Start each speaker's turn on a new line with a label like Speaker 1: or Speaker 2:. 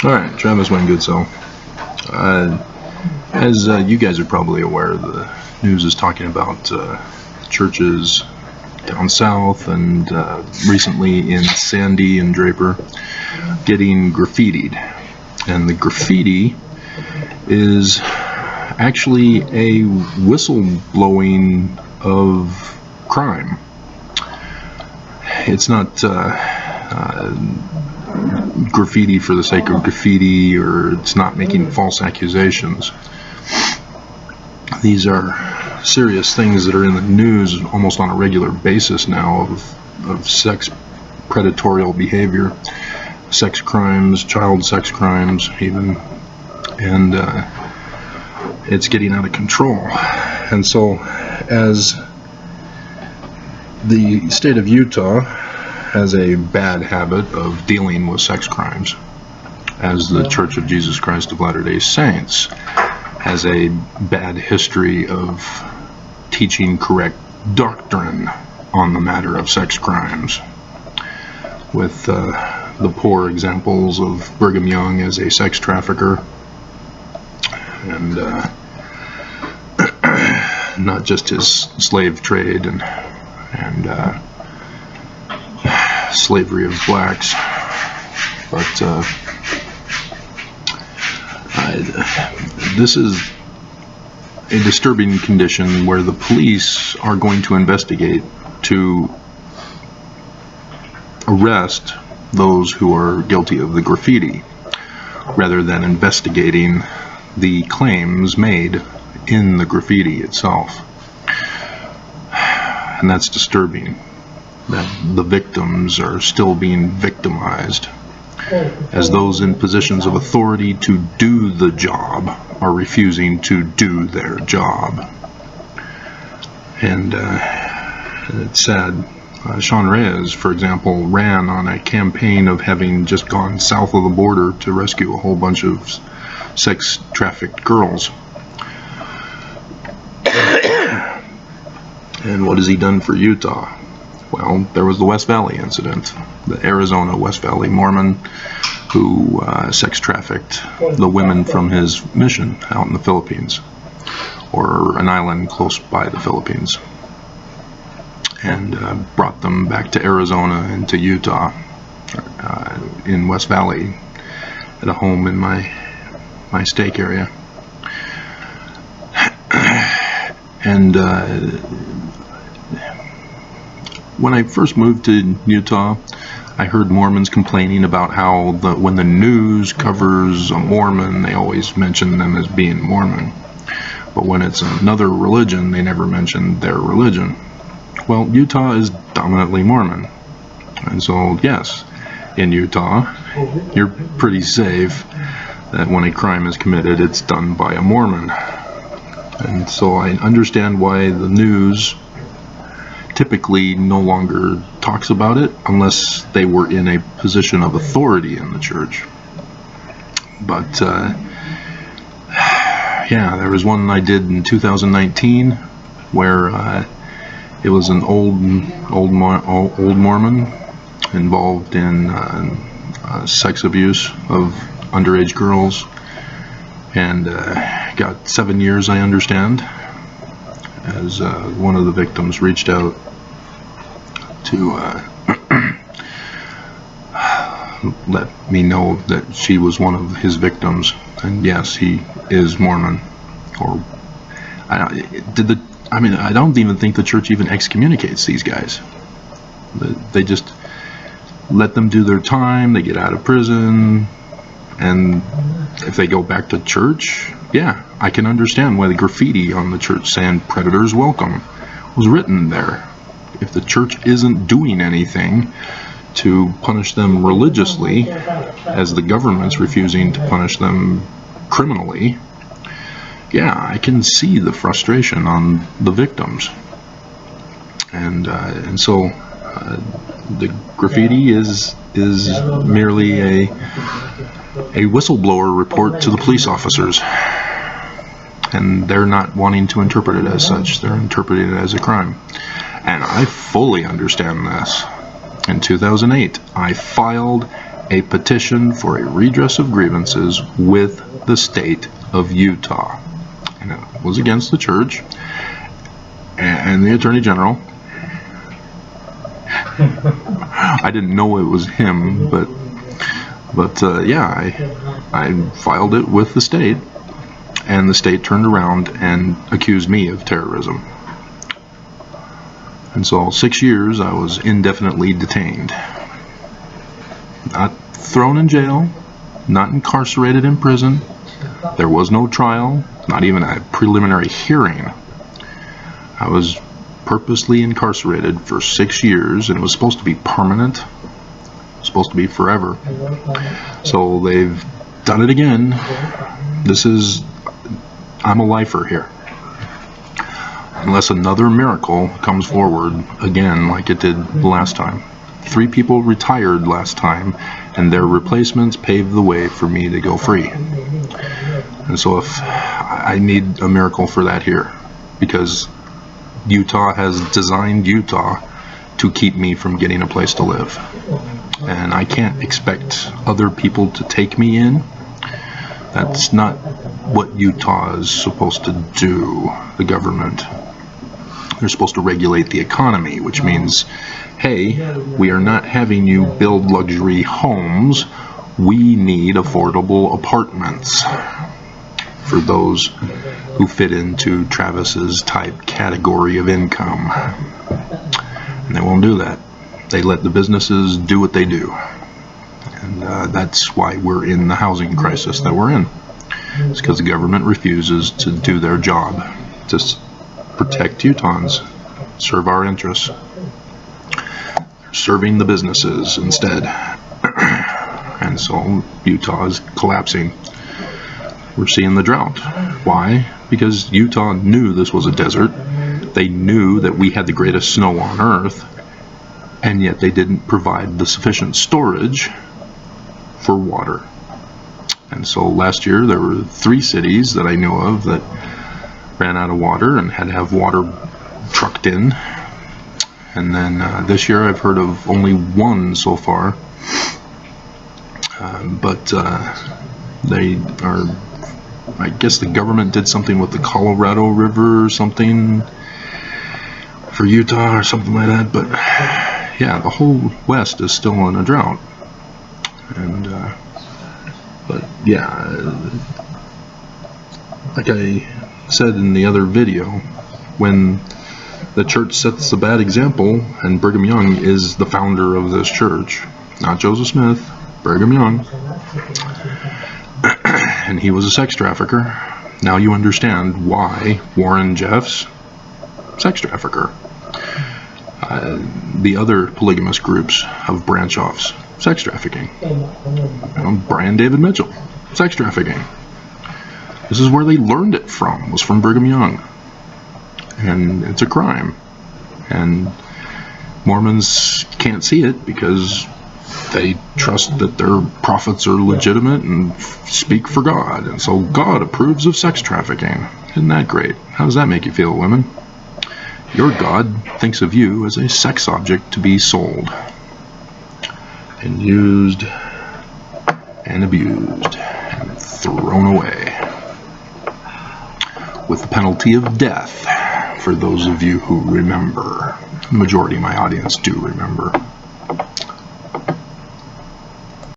Speaker 1: Alright, Travis, my good soul. As you guys are probably aware, the news is talking about churches down south and recently in Sandy and Draper getting graffitied. And the graffiti is actually a whistleblowing of crime. It's not graffiti for the sake of graffiti, or it's not making false accusations. These are serious things that are in the news almost on a regular basis now of sex predatorial behavior, sex crimes, child sex crimes even, and it's getting out of control. And so as the state of Utah has a bad habit of dealing with sex crimes, as the Church of Jesus Christ of Latter-day Saints has a bad history of teaching correct doctrine on the matter of sex crimes, with the poor examples of Brigham Young as a sex trafficker, and not just his slave trade and slavery of blacks, but this is a disturbing condition where the police are going to investigate to arrest those who are guilty of the graffiti, rather than investigating the claims made in the graffiti itself. And that's disturbing, that the victims are still being victimized, as those in positions of authority to do the job are refusing to do their job. And it's sad. Sean Reyes, for example, ran on a campaign of having just gone south of the border to rescue a whole bunch of sex trafficked girls. And what has he done for Utah? Well, there was the West Valley incident, the Arizona West Valley Mormon who sex trafficked the women from his mission out in the Philippines, or an island close by the Philippines, and brought them back to Arizona and to Utah, in West Valley, at a home in my stake area. And when I first moved to Utah, I heard Mormons complaining about how when the news covers a Mormon, they always mention them as being Mormon. But when it's another religion, they never mention their religion. Well, Utah is dominantly Mormon. And so, yes, in Utah, you're pretty safe that when a crime is committed, it's done by a Mormon. And so I understand why the news typically no longer talks about it unless they were in a position of authority in the church. But yeah, there was one I did in 2019 where it was an old Mormon involved in sex abuse of underage girls, and got 7 years, I understand, as one of the victims reached out to let me know that she was one of his victims, and yes, he is Mormon. Or I don't even think the church even excommunicates these guys. They just let them do their time, they get out of prison, and if they go back to church, yeah, I can understand why the graffiti on the church saying "Predators Welcome" was written there. If the church isn't doing anything to punish them religiously, as the government's refusing to punish them criminally, yeah, I can see the frustration on the victims. And so the graffiti is merely a whistleblower report to the police officers, and they're not wanting to interpret it as such. They're interpreting it as a crime, and I fully understand this. In 2008, I filed a petition for a redress of grievances with the state of Utah. And it was against the church and the Attorney General. I didn't know it was him, but yeah, I filed it with the state, and the state turned around and accused me of terrorism. And so 6 years I was indefinitely detained. Not thrown in jail, not incarcerated in prison. There was no trial, not even a preliminary hearing. I was purposely incarcerated for 6 years, and it was supposed to be permanent. It was supposed to be forever. So they've done it again. I'm a lifer here. Unless another miracle comes forward again like it did last time. 3 people retired last time, and their replacements paved the way for me to go free. And so if I need a miracle for that here, because Utah has designed Utah to keep me from getting a place to live. And I can't expect other people to take me in. That's not what Utah is supposed to do, the government. They're supposed to regulate the economy, which means, hey, we are not having you build luxury homes. We need affordable apartments for those who fit into Travis's type category of income. And they won't do that. They let the businesses do what they do. And that's why we're in the housing crisis that we're in. It's because the government refuses to do their job to protect Utahns, serve our interests. They're serving the businesses instead. And so Utah is collapsing. We're seeing the drought. Why? Because Utah knew this was a desert. They knew that we had the greatest snow on earth, and yet they didn't provide the sufficient storage for water. And so last year there were 3 cities that I knew of that ran out of water and had to have water trucked in. And then this year I've heard of only 1 so far. But they are, I guess the government did something with the Colorado River or something for Utah or something like that. But yeah, the whole West is still in a drought. And but yeah, like I said in the other video, when the church sets a bad example, and Brigham Young is the founder of this church, not Joseph Smith, Brigham Young, and he was a sex trafficker. Now you understand why Warren Jeffs, sex trafficker. The other polygamous groups of branch-offs, sex trafficking. Brian David Mitchell, sex trafficking. This is where they learned it from, was from Brigham Young. And it's a crime. And Mormons can't see it because they trust that their prophets are legitimate and speak for God. And so God approves of sex trafficking. Isn't that great? How does that make you feel, women? Your God thinks of you as a sex object to be sold and used and abused and thrown away, with the penalty of death, for those of you who remember. The majority of my audience do remember.